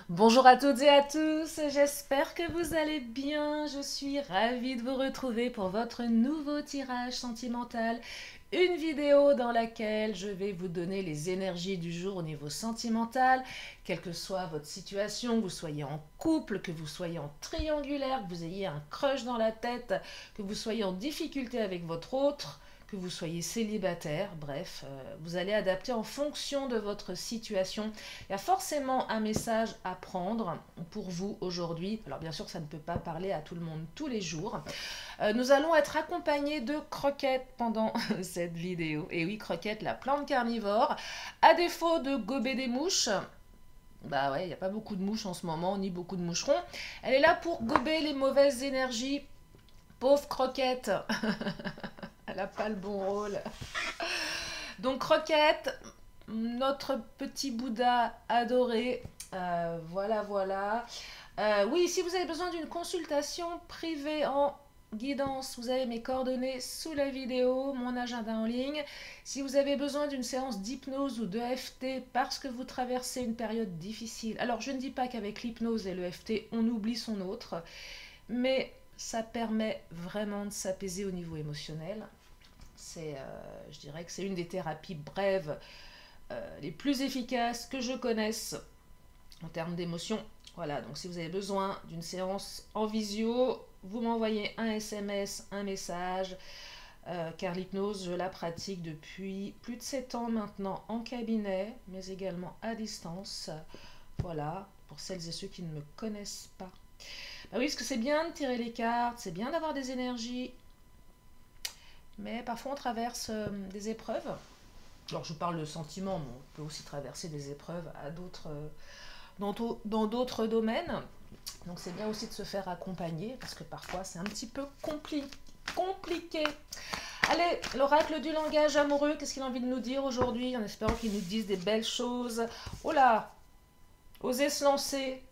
Bonjour à toutes et à tous, j'espère que vous allez bien. Je suis ravie de vous retrouver pour votre nouveau tirage sentimental. Une vidéo dans laquelle je vais vous donner les énergies du jour au niveau sentimental, quelle que soit votre situation, que vous soyez en couple, que vous soyez en triangulaire, que vous ayez un crush dans la tête, que vous soyez en difficulté avec votre autre, que vous soyez célibataire, bref, vous allez adapter en fonction de votre situation. Il y a forcément un message à prendre pour vous aujourd'hui. Alors bien sûr, ça ne peut pas parler à tout le monde tous les jours. Nous allons être accompagnés de Croquette pendant cette vidéo. Et oui, Croquette, la plante carnivore. À défaut de gober des mouches, bah ouais, il n'y a pas beaucoup de mouches en ce moment, ni beaucoup de moucherons. Elle est là pour gober les mauvaises énergies. Pauvre Croquette, elle n'a pas le bon rôle. Donc Croquette, notre petit Bouddha adoré. Voilà, voilà. Oui, si vous avez besoin d'une consultation privée en guidance, vous avez mes coordonnées sous la vidéo, mon agenda en ligne. Si vous avez besoin d'une séance d'hypnose ou de FT parce que vous traversez une période difficile, alors je ne dis pas qu'avec l'hypnose et le FT, on oublie son autre, mais ça permet vraiment de s'apaiser au niveau émotionnel. Je dirais que c'est une des thérapies brèves les plus efficaces que je connaisse en termes d'émotion. Voilà, donc si vous avez besoin d'une séance en visio, vous m'envoyez un SMS, un message, car l'hypnose, je la pratique depuis plus de 7 ans maintenant en cabinet, mais également à distance. Voilà, pour celles et ceux qui ne me connaissent pas. Bah oui, parce que c'est bien de tirer les cartes, c'est bien d'avoir des énergies, mais parfois on traverse des épreuves. Alors je parle de sentiments, mais on peut aussi traverser des épreuves à dans d'autres domaines. Donc c'est bien aussi de se faire accompagner parce que parfois c'est un petit peu compliqué. Allez, l'oracle du langage amoureux, qu'est-ce qu'il a envie de nous dire aujourd'hui en espérant qu'il nous dise des belles choses. Oh là, osez se lancer.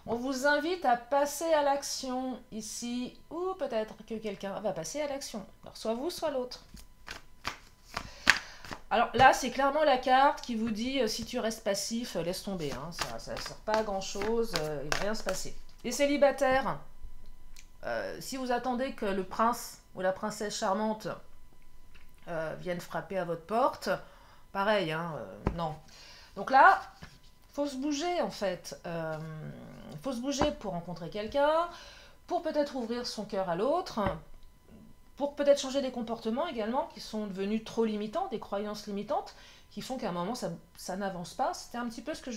On vous invite à passer à l'action ici, ou peut-être que quelqu'un va passer à l'action. Alors soit vous, soit l'autre. Alors là, c'est clairement la carte qui vous dit si tu restes passif, laisse tomber. Hein, ça ne sert pas à grand chose, il ne va rien se passer. Les célibataires, si vous attendez que le prince ou la princesse charmante viennent frapper à votre porte, pareil, hein, non. Donc là, faut se bouger en fait. Faut se bouger pour rencontrer quelqu'un, pour peut-être ouvrir son cœur à l'autre, pour peut-être changer des comportements également qui sont devenus trop limitants, des croyances limitantes qui font qu'à un moment ça n'avance pas. C'était un petit peu ce que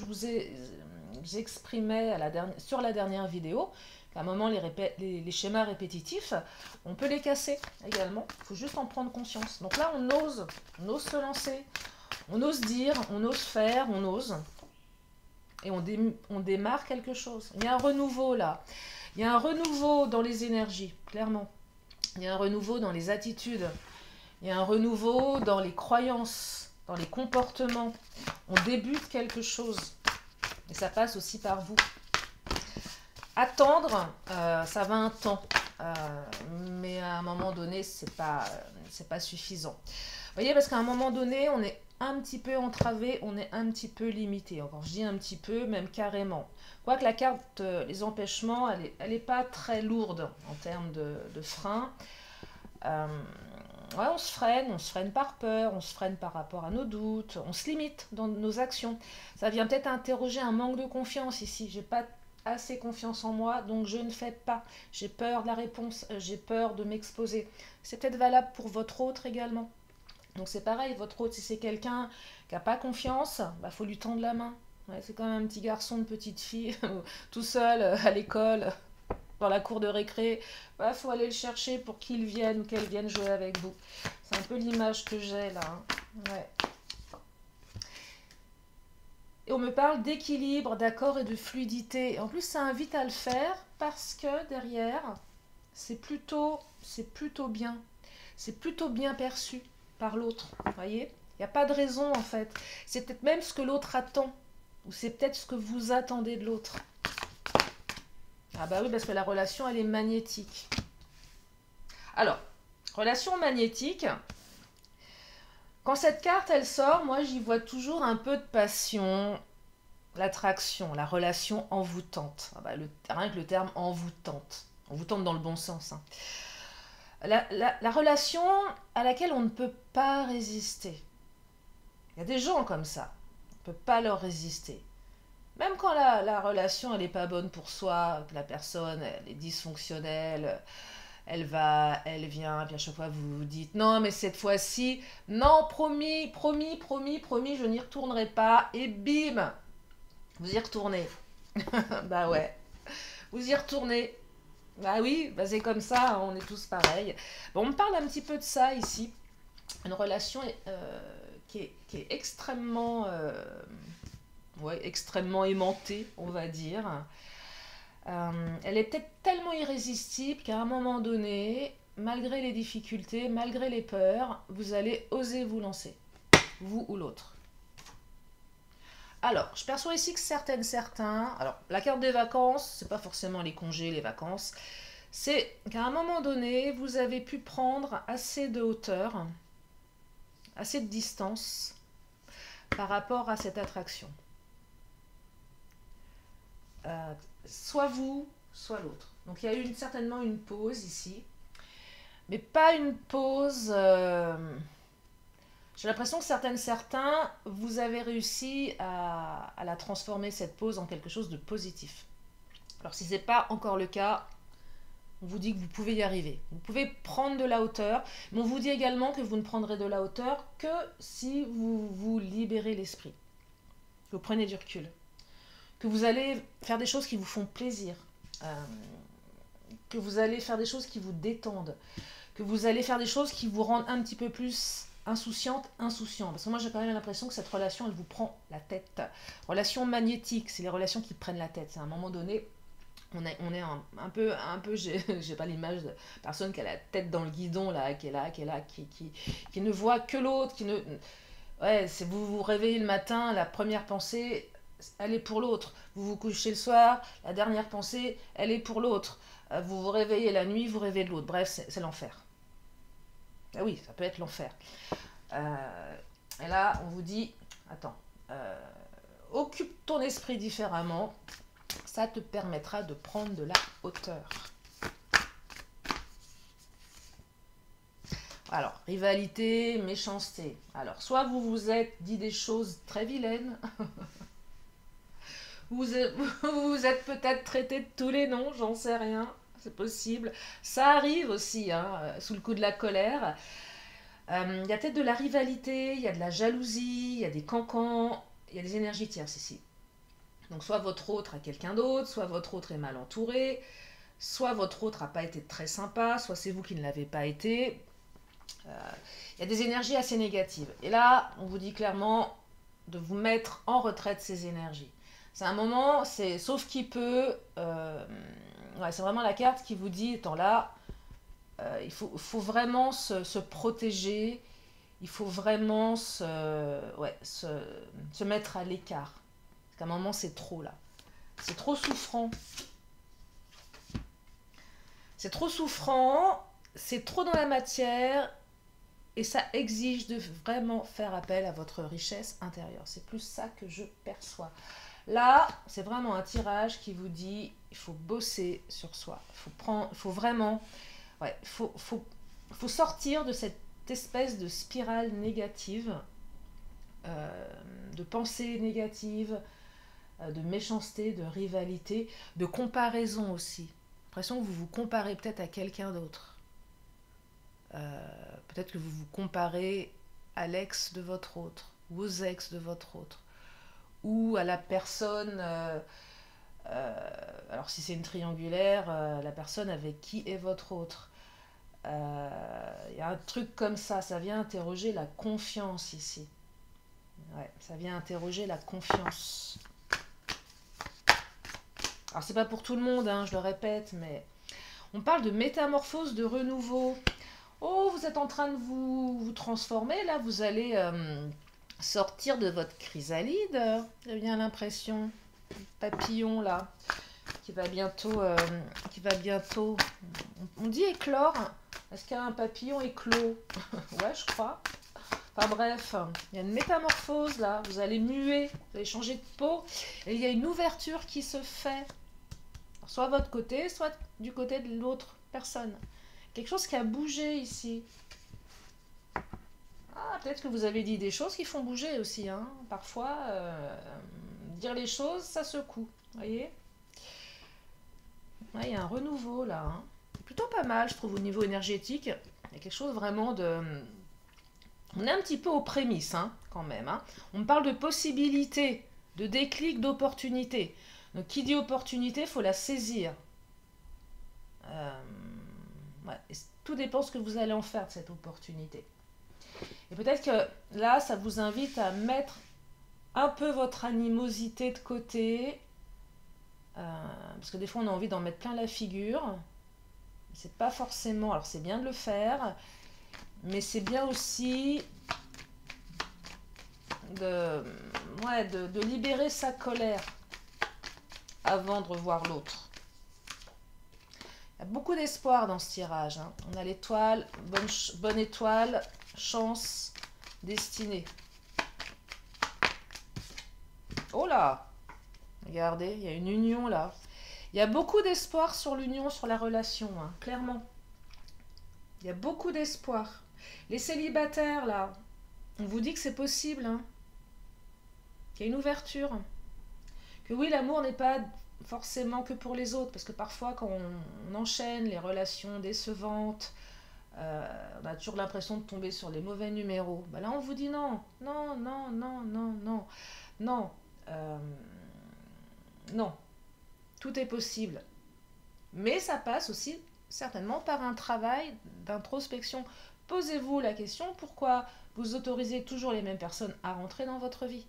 j'exprimais sur la dernière vidéo. À un moment, les schémas répétitifs, on peut les casser également. Il faut juste en prendre conscience. Donc là, on ose se lancer, on ose dire, on ose faire, on ose. Et on démarre quelque chose. Il y a un renouveau là. Il y a un renouveau dans les énergies, clairement. Il y a un renouveau dans les attitudes. Il y a un renouveau dans les croyances, dans les comportements. On débute quelque chose. Et ça passe aussi par vous. Attendre, ça va un temps. Mais à un moment donné, c'est pas suffisant. Vous voyez, parce qu'à un moment donné, on est un petit peu entravé, on est un petit peu limité. Encore, je dis un petit peu, même carrément. Quoique la carte, les empêchements, elle est pas très lourde en termes de frein. Ouais, on se freine par peur, on se freine par rapport à nos doutes, on se limite dans nos actions. Ça vient peut-être interroger un manque de confiance ici. J'ai pas assez confiance en moi, donc je ne fais pas. J'ai peur de la réponse, j'ai peur de m'exposer. C'est peut-être valable pour votre autre également. Donc c'est pareil, votre autre, si c'est quelqu'un qui n'a pas confiance, bah faut lui tendre la main. Ouais, c'est comme un petit garçon, de petite fille, tout seul à l'école, dans la cour de récré. Bah, faut aller le chercher pour qu'il vienne ou qu'elle vienne jouer avec vous. C'est un peu l'image que j'ai là. Hein. Ouais. Et on me parle d'équilibre, d'accord et de fluidité. En plus, ça invite à le faire parce que derrière, c'est plutôt bien. C'est plutôt bien perçu par l'autre. Vous voyez? Il n'y a pas de raison en fait. C'est peut-être même ce que l'autre attend. Ou c'est peut-être ce que vous attendez de l'autre. Ah bah oui, parce que la relation, elle est magnétique. Alors, relation magnétique. Quand cette carte, elle sort, moi, j'y vois toujours un peu de passion. l'attraction, la relation envoûtante. Ah bah, rien que le terme envoûtante. Envoûtante dans le bon sens. Hein. La relation à laquelle on ne peut pas résister. Il y a des gens comme ça. On ne peut pas leur résister. Même quand la relation elle n'est pas bonne pour soi, que la personne elle est dysfonctionnelle, elle va, elle vient, puis à chaque fois vous vous dites non mais cette fois-ci, non promis, promis, promis, promis, je n'y retournerai pas, et bim, vous y retournez. Bah ouais, vous y retournez. Bah oui, bah c'est comme ça, on est tous pareils. Bon, on me parle un petit peu de ça ici, une relation qui est extrêmement, ouais, extrêmement aimantée, on va dire. Elle est peut-être tellement irrésistible qu'à un moment donné, malgré les difficultés, malgré les peurs, vous allez oser vous lancer, vous ou l'autre. Alors, je perçois ici que certains, alors la carte des vacances, c'est pas forcément les congés, les vacances, c'est qu'à un moment donné, vous avez pu prendre assez de hauteur, assez de distance par rapport à cette attraction. Soit vous, soit l'autre. Donc il y a eu certainement une pause ici, mais pas une pause. J'ai l'impression que certains, vous avez réussi à la transformer, cette pause, en quelque chose de positif. Alors si ce n'est pas encore le cas, on vous dit que vous pouvez y arriver. Vous pouvez prendre de la hauteur, mais on vous dit également que vous ne prendrez de la hauteur que si vous vous libérez l'esprit, que vous prenez du recul, que vous allez faire des choses qui vous font plaisir, que vous allez faire des choses qui vous détendent, que vous allez faire des choses qui vous rendent un petit peu plus insouciant. Parce que moi j'ai quand même l'impression que cette relation elle vous prend la tête. Relation magnétique, c'est les relations qui prennent la tête. C'est à un moment donné, on est un peu j'ai pas l'image de personne qui a la tête dans le guidon là, qui ne voit que l'autre, ouais, c'est vous vous réveillez le matin, la première pensée elle est pour l'autre. Vous vous couchez le soir, la dernière pensée elle est pour l'autre. Vous vous réveillez la nuit, vous rêvez de l'autre. Bref, c'est l'enfer. Ah oui, ça peut être l'enfer. Et là, on vous dit, attends, occupe ton esprit différemment, ça te permettra de prendre de la hauteur. Alors, rivalité, méchanceté. Alors, soit vous vous êtes dit des choses très vilaines, vous vous êtes peut-être traité de tous les noms, j'en sais rien, c'est possible. Ça arrive aussi, hein, sous le coup de la colère. Il y a peut-être de la rivalité, il y a de la jalousie, il y a des cancans, il y a des énergies tierces ici. Donc soit votre autre a quelqu'un d'autre, soit votre autre est mal entouré, soit votre autre n'a pas été très sympa, soit c'est vous qui ne l'avez pas été. Il y a des énergies assez négatives. Et là, on vous dit clairement de vous mettre en retrait de ces énergies. C'est un moment, c'est sauf qui peut, ouais, c'est vraiment la carte qui vous dit, étant là, il faut vraiment se protéger, il faut vraiment se mettre à l'écart. Parce qu'à un moment, c'est trop là. C'est trop souffrant. C'est trop souffrant, c'est trop dans la matière, et ça exige de vraiment faire appel à votre richesse intérieure. C'est plus ça que je perçois. Là, c'est vraiment un tirage qui vous dit, il faut bosser sur soi. Il faut vraiment... Ouais, faut sortir de cette espèce de spirale négative, de pensée négative, de méchanceté, de rivalité, de comparaison aussi. L'impression que vous vous comparez peut-être à quelqu'un d'autre. Peut-être que vous vous comparez à l'ex de votre autre, ou aux ex de votre autre, ou à la personne... alors si c'est une triangulaire, la personne avec qui est votre autre. Y a un truc comme ça vient interroger la confiance ici. Ouais, ça vient interroger la confiance. Alors c'est pas pour tout le monde, hein, je le répète, mais on parle de métamorphose, de renouveau. Oh, vous êtes en train de vous transformer, là, vous allez sortir de votre chrysalide, j'ai bien l'impression. Papillon là qui va bientôt on dit éclore. Est-ce qu'un papillon éclot? Ouais, je crois. Enfin bref, il y a une métamorphose là, vous allez muer, vous allez changer de peau, et il y a une ouverture qui se fait, alors, soit à votre côté, soit du côté de l'autre personne. Quelque chose qui a bougé ici. Ah, peut-être que vous avez dit des choses qui font bouger aussi, hein. Parfois, dire les choses, ça secoue, voyez. Ouais, il y a un renouveau là, hein. Plutôt pas mal, je trouve, au niveau énergétique. Il y a quelque chose vraiment de... On est un petit peu aux prémices, hein, quand même, hein. On me parle de possibilités, de déclic, d'opportunités. Donc, qui dit opportunité, il faut la saisir. Ouais, tout dépend ce que vous allez en faire de cette opportunité. Et peut-être que là, ça vous invite à mettre un peu votre animosité de côté. Parce que des fois, on a envie d'en mettre plein la figure. C'est pas forcément... Alors, c'est bien de le faire. Mais c'est bien aussi de libérer sa colère avant de revoir l'autre. Il y a beaucoup d'espoir dans ce tirage, hein. On a l'étoile, bonne étoile, chance, destinée. Oh là! Regardez, il y a une union là. Il y a beaucoup d'espoir sur l'union, sur la relation, hein, clairement. Il y a beaucoup d'espoir. Les célibataires là, on vous dit que c'est possible, hein. Qu'il y a une ouverture. Que oui, l'amour n'est pas forcément que pour les autres, parce que parfois quand on enchaîne les relations décevantes, on a toujours l'impression de tomber sur les mauvais numéros. Ben là, on vous dit non, non, non, non, non, non, non, non, tout est possible. Mais ça passe aussi certainement par un travail d'introspection. Posez-vous la question, pourquoi vous autorisez toujours les mêmes personnes à rentrer dans votre vie?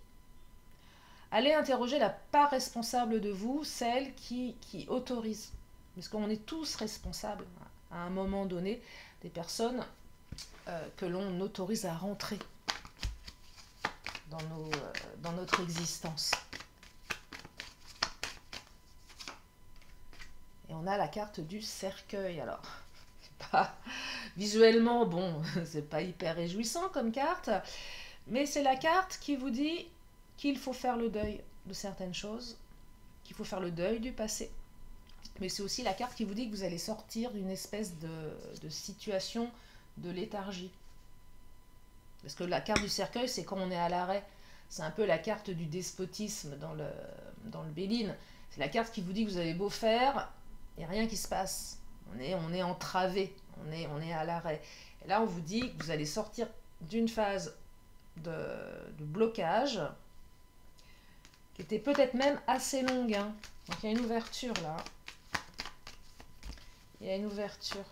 Allez interroger la part responsable de vous, celle qui autorise. Parce qu'on est tous responsables, à un moment donné, des personnes que l'on autorise à rentrer dans notre existence. Et on a la carte du cercueil. Alors, pas visuellement, bon, c'est pas hyper réjouissant comme carte, mais c'est la carte qui vous dit qu'il faut faire le deuil de certaines choses, qu'il faut faire le deuil du passé. Mais c'est aussi la carte qui vous dit que vous allez sortir d'une espèce de situation de léthargie. Parce que la carte du cercueil, c'est quand on est à l'arrêt. C'est un peu la carte du despotisme dans le Béline. C'est la carte qui vous dit que vous avez beau faire, il n'y a rien qui se passe. On est entravé, on est à l'arrêt. Et là, on vous dit que vous allez sortir d'une phase de blocage, qui était peut-être même assez longue, hein. Donc il y a une ouverture là. Il y a une ouverture.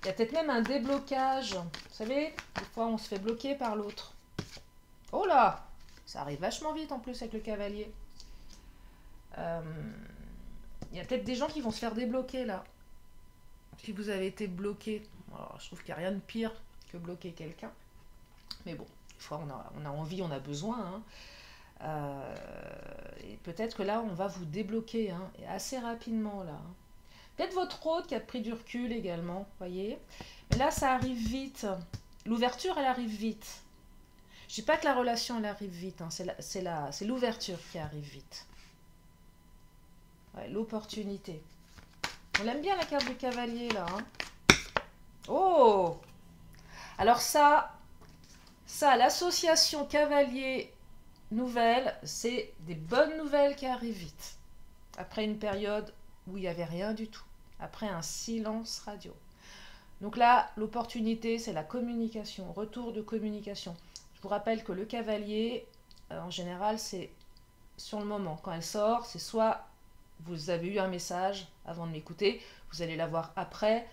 Il y a peut-être même un déblocage. Vous savez, des fois on se fait bloquer par l'autre. Oh là! Ça arrive vachement vite en plus avec le cavalier. Il y a peut-être des gens qui vont se faire débloquer là. Si vous avez été bloqué. Alors, je trouve qu'il n'y a rien de pire que bloquer quelqu'un. Mais bon, des fois on a envie, on a besoin, hein. Et peut-être que là, on va vous débloquer, hein, et assez rapidement là. Peut-être votre hôte qui a pris du recul également, voyez. Mais là, ça arrive vite. L'ouverture, elle arrive vite. Je ne dis pas que la relation, elle arrive vite, hein. C'est l'ouverture qui arrive vite. Ouais, l'opportunité. On aime bien la carte du cavalier là, hein. Oh! Alors ça, l'association cavalier nouvelle, c'est des bonnes nouvelles qui arrivent vite. Après une période où il n'y avait rien du tout. Après un silence radio. Donc là, l'opportunité, c'est la communication, retour de communication. Je vous rappelle que le cavalier, en général, c'est sur le moment. Quand elle sort, c'est soit vous avez eu un message avant de m'écouter, vous allez l'avoir après.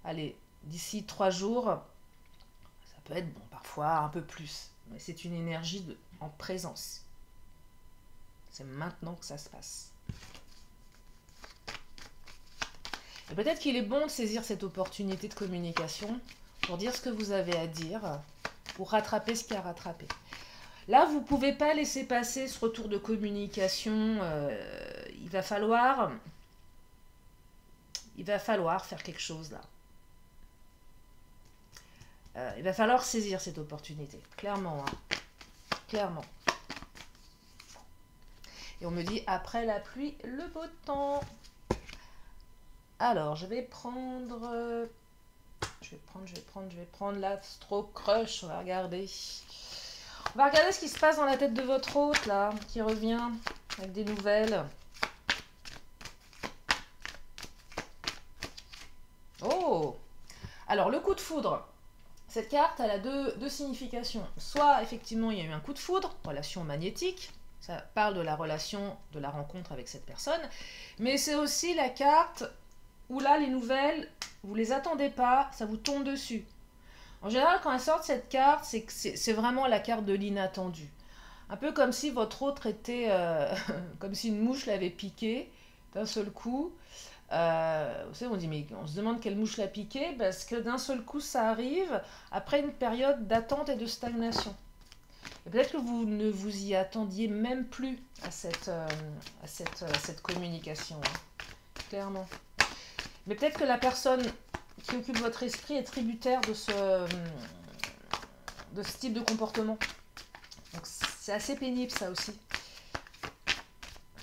Allez, d'ici 3 jours, ça peut être bon, parfois un peu plus. Mais c'est une énergie en présence. C'est maintenant que ça se passe. Et peut-être qu'il est bon de saisir cette opportunité de communication pour dire ce que vous avez à dire, pour rattraper ce qu'il y a à rattraper. Là, vous ne pouvez pas laisser passer ce retour de communication. Il va falloir faire quelque chose là. Il va falloir saisir cette opportunité, clairement, hein, clairement. Et on me dit, après la pluie, le beau temps. Alors, je vais prendre... Je vais prendre l'Astro Crush, on va regarder. On va regarder ce qui se passe dans la tête de votre hôte, là, qui revient avec des nouvelles. Oh! Alors, le coup de foudre. Cette carte, elle a deux significations. Soit, effectivement, il y a eu un coup de foudre, relation magnétique. Ça parle de la relation, de la rencontre avec cette personne. Mais c'est aussi la carte où là, les nouvelles, vous les attendez pas, ça vous tombe dessus. En général, quand elle sort cette carte, c'est vraiment la carte de l'inattendu. Un peu comme si votre autre était... comme si une mouche l'avait piqué d'un seul coup. Vous savez, on dit, mais on se demande quelle mouche l'a piqué, parce que d'un seul coup, ça arrive après une période d'attente et de stagnation. Et peut-être que vous ne vous y attendiez même plus à cette communication, hein, clairement. Mais peut-être que la personne qui occupe votre esprit est tributaire de ce type de comportement. Donc c'est assez pénible ça aussi.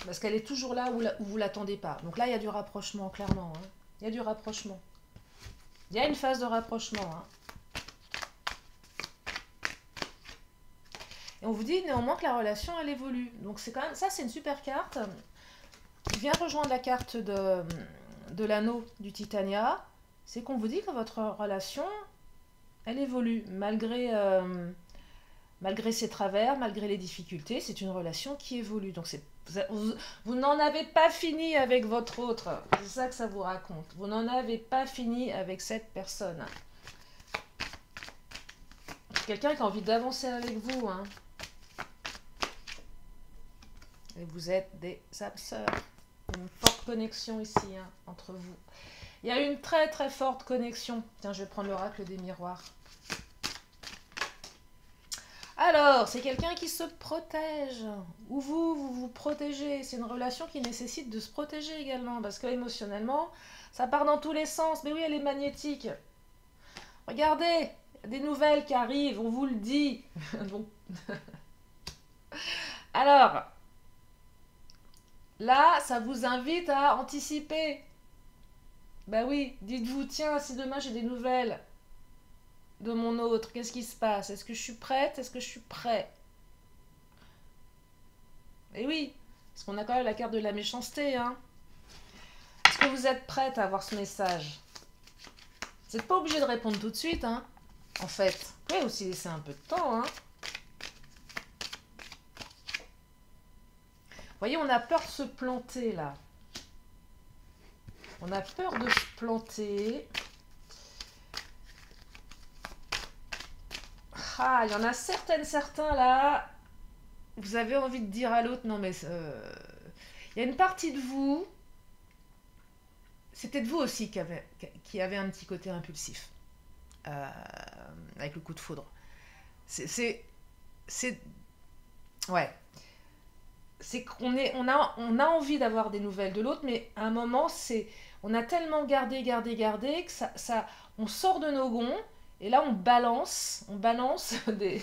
Parce qu'elle est toujours là où vous ne l'attendez pas. Donc là, il y a du rapprochement, clairement. Hein. Il y a du rapprochement. Il y a une phase de rapprochement. Hein. Et on vous dit néanmoins que la relation, elle évolue. Donc c'est quand même, ça, c'est une super carte. Qui vient rejoindre la carte de l'anneau du Titania. C'est qu'on vous dit que votre relation, elle évolue. Malgré ses travers, malgré les difficultés, c'est une relation qui évolue. Donc vous n'en avez pas fini avec votre autre. C'est ça que ça vous raconte. Vous n'en avez pas fini avec cette personne. Quelqu'un qui a envie d'avancer avec vous. Hein. Et vous êtes des âmes sœurs. Une forte connexion ici, hein, entre vous. Il y a une très très forte connexion. Tiens, je vais prendre l'oracle des miroirs. Alors, c'est quelqu'un qui se protège. Ou vous vous protégez. C'est une relation qui nécessite de se protéger également. Parce que émotionnellement, ça part dans tous les sens. Mais oui, elle est magnétique. Regardez, il y a des nouvelles qui arrivent, on vous le dit. Donc... Alors, là, ça vous invite à anticiper. Ben oui, dites-vous, tiens, si demain j'ai des nouvelles de mon autre, qu'est-ce qui se passe? Est-ce que je suis prête? Est-ce que je suis prêt? Et oui, parce qu'on a quand même la carte de la méchanceté. Hein. Est-ce que vous êtes prête à avoir ce message? Vous n'êtes pas obligé de répondre tout de suite, hein, en fait. Vous pouvez aussi laisser un peu de temps. Hein. Vous voyez, on a peur de se planter, là. On a peur de se planter. Ah, il y en a certains là, vous avez envie de dire à l'autre, non mais il y a une partie de vous, c'est peut-être vous aussi qui avait un petit côté impulsif, avec le coup de foudre. Ouais. C'est qu'on on a envie d'avoir des nouvelles de l'autre, mais à un moment, on a tellement gardé que on sort de nos gonds, et là on balance de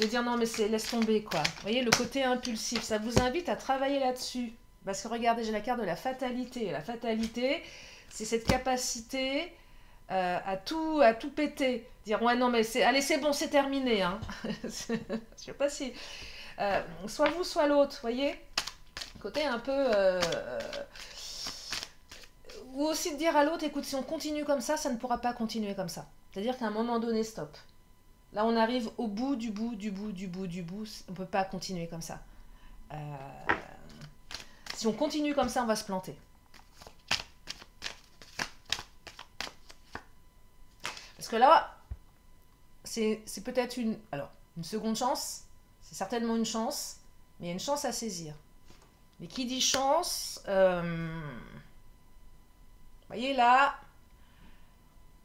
dire non mais laisse tomber quoi. Vous voyez le côté impulsif, ça vous invite à travailler là-dessus. Parce que regardez, j'ai la carte de la fatalité. La fatalité, c'est cette capacité à tout péter. Dire ouais non mais allez c'est bon, c'est terminé. Hein. Je sais pas si... soit vous, soit l'autre, vous voyez. Côté un peu... ou aussi de dire à l'autre, écoute, si on continue comme ça ne pourra pas continuer comme ça. C'est-à-dire qu'à un moment donné, stop. Là, on arrive au bout du bout. On ne peut pas continuer comme ça. Si on continue comme ça, on va se planter. Parce que là, c'est peut-être une seconde chance. C'est certainement une chance, mais il y a une chance à saisir. Mais qui dit chance, vous voyez là,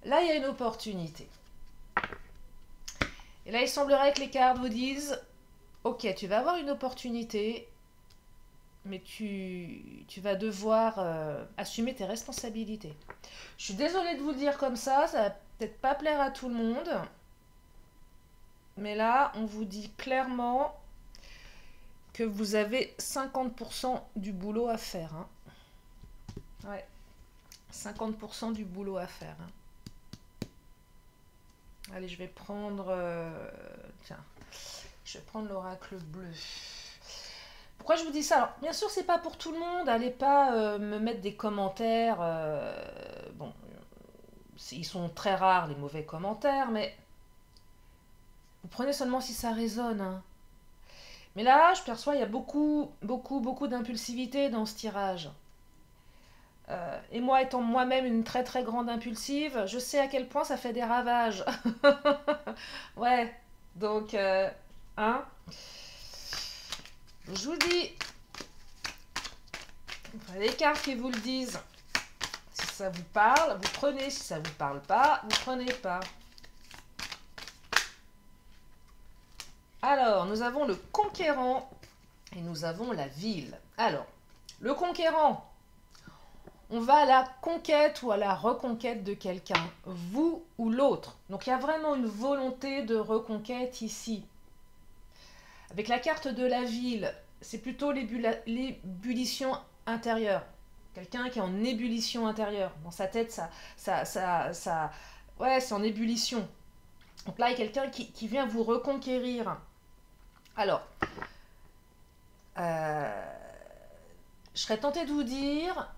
il y a une opportunité. Et là, il semblerait que les cartes vous disent, ok, tu vas avoir une opportunité, mais tu vas devoir assumer tes responsabilités. Je suis désolée de vous le dire comme ça peut-être pas plaire à tout le monde. Mais là, on vous dit clairement que vous avez 50% du boulot à faire. Hein. Ouais, 50% du boulot à faire. Hein. Allez, je vais prendre... tiens, je vais prendre l'oracle bleu. Pourquoi je vous dis ça? Alors, bien sûr, c'est pas pour tout le monde. Allez pas me mettre des commentaires. Bon, ils sont très rares, les mauvais commentaires, mais vous prenez seulement si ça résonne. Hein. Mais là, je perçois, il y a beaucoup d'impulsivité dans ce tirage. Et moi, étant moi-même une très très grande impulsive, je sais à quel point ça fait des ravages. Ouais, donc, hein, je vous dis, les cartes qui vous le disent. Si ça vous parle, vous prenez. Si ça vous parle pas, vous prenez pas. Alors, nous avons le conquérant et nous avons la ville. Alors, le conquérant, on va à la conquête ou à la reconquête de quelqu'un, vous ou l'autre. Donc, il y a vraiment une volonté de reconquête ici. Avec la carte de la ville, c'est plutôt l'ébullition intérieure. Quelqu'un qui est en ébullition intérieure. Dans sa tête, ouais, c'est en ébullition. Donc là, il y a quelqu'un qui vient vous reconquérir. Alors, je serais tentée de vous dire,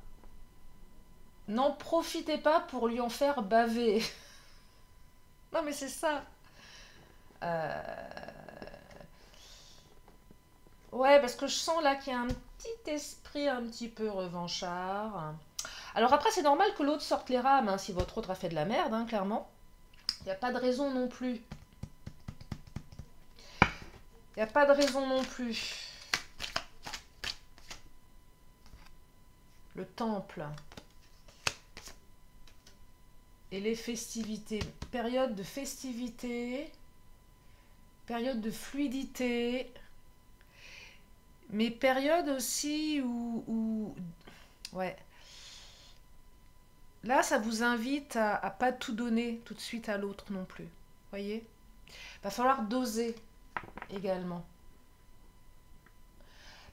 n'en profitez pas pour lui en faire baver. Non, mais c'est ça. Ouais, parce que je sens là qu'il y a un petit esprit un petit peu revanchard. Alors après, c'est normal que l'autre sorte les rames, hein, si votre autre a fait de la merde, hein, clairement. Il n'y a pas de raison non plus. Il n'y a pas de raison non plus. Le temple. Et les festivités. Période de festivité. Période de fluidité. Mais période aussi où ouais. Là, ça vous invite à pas tout donner tout de suite à l'autre non plus. Voyez? Va falloir doser également.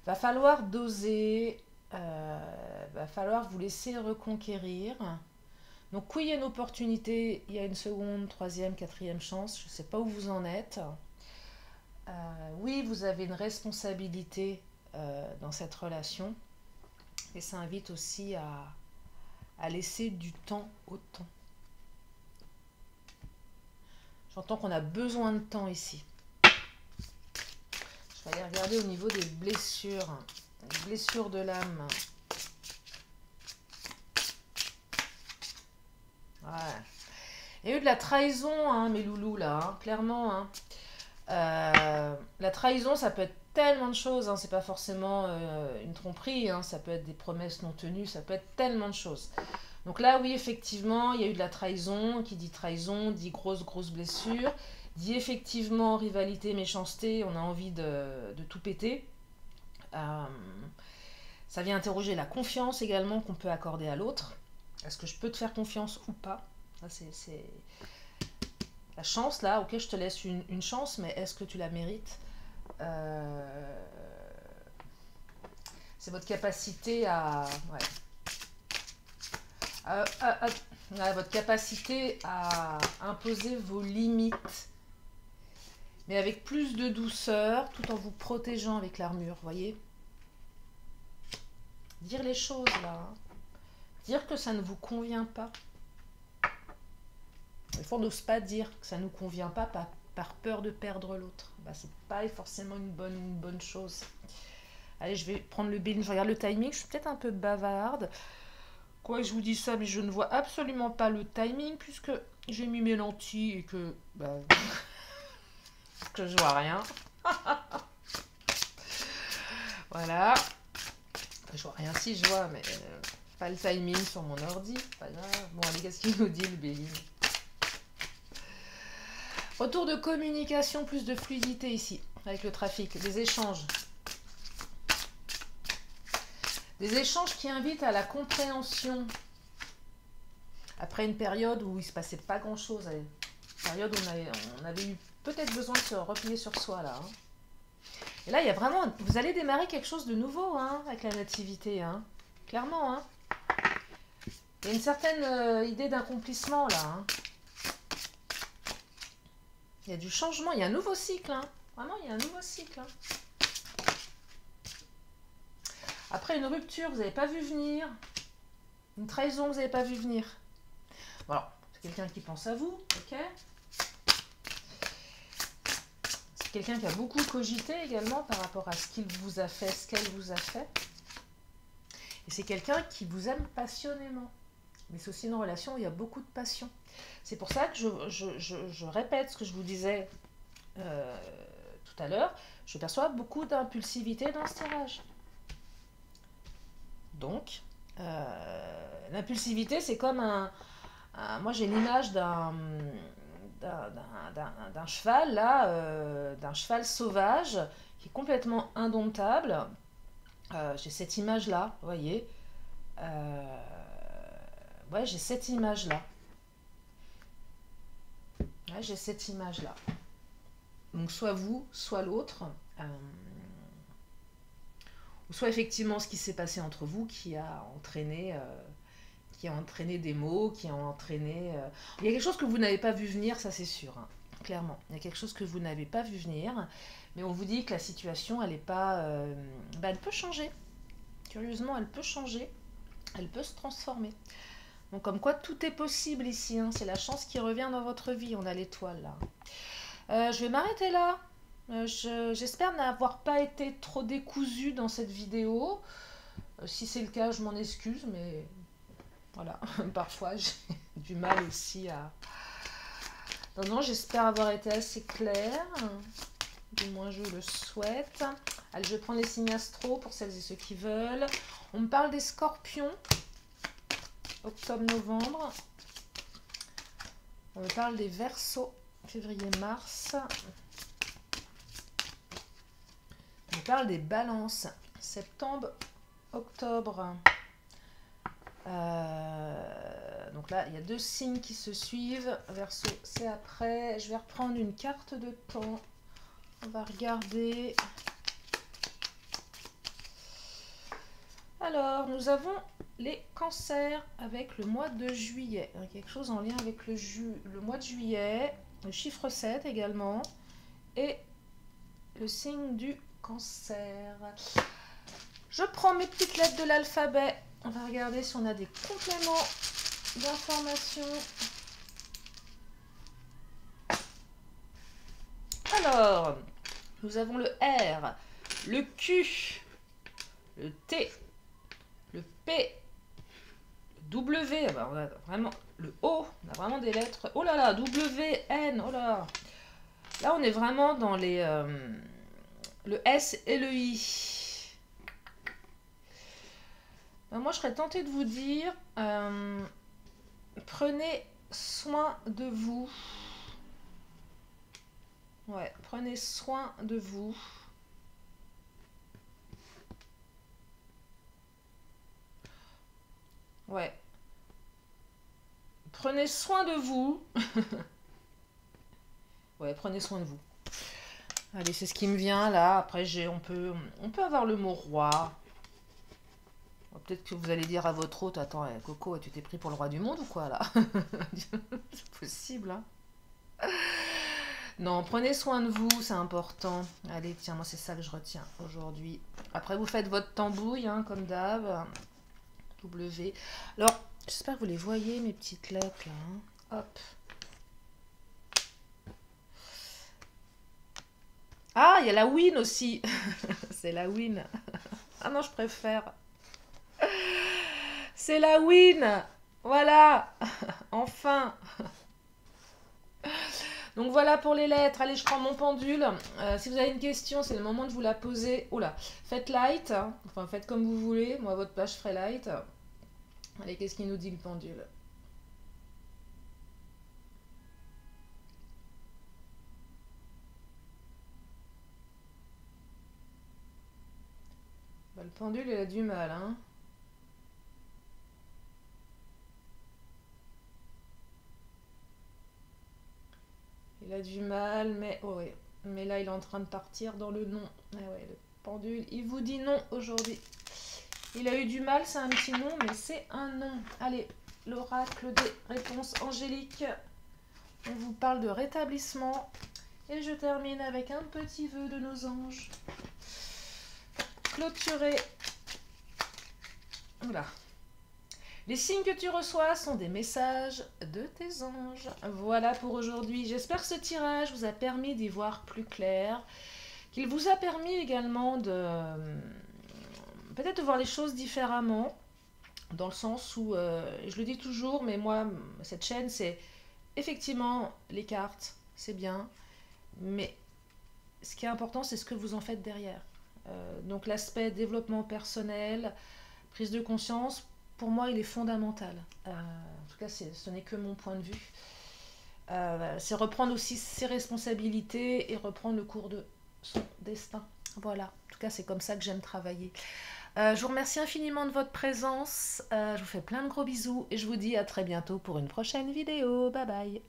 Va falloir doser. Va falloir vous laisser reconquérir. Donc oui, il y a une opportunité, il y a une seconde, troisième, quatrième chance. Je ne sais pas où vous en êtes. Oui, vous avez une responsabilité dans cette relation. Et ça invite aussi à laisser du temps au temps. J'entends qu'on a besoin de temps ici. Je vais aller regarder au niveau des blessures. Les blessures de l'âme. Ouais. Il y a eu de la trahison, hein, mes loulous, là, hein, clairement. Hein. La trahison, ça peut être tellement de choses. Hein, c'est pas forcément une tromperie. Hein, ça peut être des promesses non tenues. Ça peut être tellement de choses. Donc là, oui, effectivement, il y a eu de la trahison. Qui dit trahison, dit grosse blessure. Dit effectivement rivalité, méchanceté. On a envie de tout péter. Ça vient interroger la confiance également qu'on peut accorder à l'autre. Est-ce que je peux te faire confiance ou pas? C'est la chance là, ok, je te laisse une chance, mais est-ce que tu la mérites? C'est votre capacité à votre capacité à imposer vos limites, mais avec plus de douceur, tout en vous protégeant avec l'armure, voyez? Dire les choses là, hein. Dire que ça ne vous convient pas. Des fois, on n'ose pas dire que ça ne nous convient pas par peur de perdre l'autre. Bah, c'est pas forcément une bonne chose. Allez, je vais prendre le bilan. Je regarde le timing. Je suis peut-être un peu bavarde. Quoi que je vous dis ça, mais je ne vois absolument pas le timing puisque j'ai mis mes lentilles et que, que je vois rien. Voilà. Je vois rien si je vois, mais pas le timing sur mon ordi. Pas grave. Bon, allez, qu'est-ce qu'il nous dit le Béline? Retour de communication, plus de fluidité ici, avec le trafic, des échanges. Des échanges qui invitent à la compréhension. Après une période où il se passait pas grand-chose, une période où on avait eu peut-être besoin de se replier sur soi, là. Hein. Et là, il y a vraiment... Vous allez démarrer quelque chose de nouveau, hein, avec la nativité, hein. Clairement, hein. Il y a une certaine idée d'accomplissement, là. Hein. Il y a du changement, il y a un nouveau cycle, hein. Vraiment, il y a un nouveau cycle, hein. Après une rupture, vous n'avez pas vu venir. Une trahison, vous n'avez pas vu venir. Voilà, c'est quelqu'un qui pense à vous, ok? C'est quelqu'un qui a beaucoup cogité également par rapport à ce qu'il vous a fait, ce qu'elle vous a fait. Et c'est quelqu'un qui vous aime passionnément. Mais c'est aussi une relation où il y a beaucoup de passion. C'est pour ça que je répète ce que je vous disais tout à l'heure. Je perçois beaucoup d'impulsivité dans ce tirage. Donc, l'impulsivité, c'est comme moi, j'ai l'image d'un cheval, là, d'un cheval sauvage, qui est complètement indomptable. J'ai cette image-là, vous voyez. Ouais, j'ai cette image-là. Ouais, j'ai cette image-là. Donc, soit vous, soit l'autre. Ou soit effectivement ce qui s'est passé entre vous qui a entraîné des mots, qui a entraîné... Il y a quelque chose que vous n'avez pas vu venir, ça c'est sûr, hein, clairement. Il y a quelque chose que vous n'avez pas vu venir, mais on vous dit que la situation, elle est pas... elle peut changer. Curieusement, elle peut changer, elle peut se transformer. Donc comme quoi, tout est possible ici, hein, c'est la chance qui revient dans votre vie, on a l'étoile là. Je vais m'arrêter là. J'espère n'avoir pas été trop décousue dans cette vidéo. Si c'est le cas, je m'en excuse, mais voilà, parfois j'ai du mal aussi à... Non, j'espère avoir été assez claire. Du moins, je le souhaite. Allez, je vais prendre les signes astro pour celles et ceux qui veulent. On me parle des scorpions. Octobre-novembre. On me parle des verseaux. Février-mars. On me parle des balances. Septembre-octobre. Donc là, il y a 2 signes qui se suivent. Verseau, c'est après. Je vais reprendre une carte de temps. On va regarder. Alors, nous avons les cancers avec le mois de juillet. Quelque chose en lien avec le mois de juillet. Le chiffre 7 également. Et le signe du cancer. Je prends mes petites lettres de l'alphabet. On va regarder si on a des compléments d'informations. Alors, nous avons le R, le Q, le T, le P, le W, on a vraiment le O, on a vraiment des lettres. Oh là là, W, N, oh là là. Là, on est vraiment dans les le S et le I. Moi, je serais tentée de vous dire, prenez soin de vous. Ouais, prenez soin de vous. Ouais. Prenez soin de vous. Ouais, prenez soin de vous. Allez, c'est ce qui me vient là. Après, on peut avoir le mot roi. Peut-être que vous allez dire à votre hôte, attends, Coco, tu t'es pris pour le roi du monde ou quoi là? C'est possible, hein? Non, prenez soin de vous, c'est important. Allez, tiens, moi c'est ça que je retiens aujourd'hui. Après, vous faites votre tambouille, hein, comme d'hab. W. Alors, j'espère que vous les voyez, mes petites lettres là. Hein. Hop. Ah, il y a la win aussi. C'est la win. Ah non, je préfère. C'est la win. Voilà. Enfin. Donc voilà pour les lettres. Allez, je prends mon pendule. Si vous avez une question, c'est le moment de vous la poser. Oula, faites light. Enfin, faites comme vous voulez. Moi, votre page, je ferai light. Allez, qu'est-ce qu'il nous dit le pendule? Bah, le pendule, il a du mal, hein. Il a du mal, mais oh ouais. Mais là, il est en train de partir dans le non. Ah ouais, le pendule, il vous dit non aujourd'hui. Il a eu du mal, c'est un petit non, mais c'est un non. Allez, l'oracle des réponses angéliques. On vous parle de rétablissement. Et je termine avec un petit vœu de nos anges. Clôturer. Oula. Les signes que tu reçois sont des messages de tes anges. Voilà pour aujourd'hui. J'espère que ce tirage vous a permis d'y voir plus clair, qu'il vous a permis également de peut-être de voir les choses différemment, dans le sens où, je le dis toujours, mais moi, cette chaîne, c'est effectivement les cartes, c'est bien, mais ce qui est important, c'est ce que vous en faites derrière. Donc l'aspect développement personnel, prise de conscience, pour moi, il est fondamental. En tout cas, ce n'est que mon point de vue. C'est reprendre aussi ses responsabilités et reprendre le cours de son destin. Voilà, en tout cas, c'est comme ça que j'aime travailler. Je vous remercie infiniment de votre présence. Je vous fais plein de gros bisous et je vous dis à très bientôt pour une prochaine vidéo. Bye bye.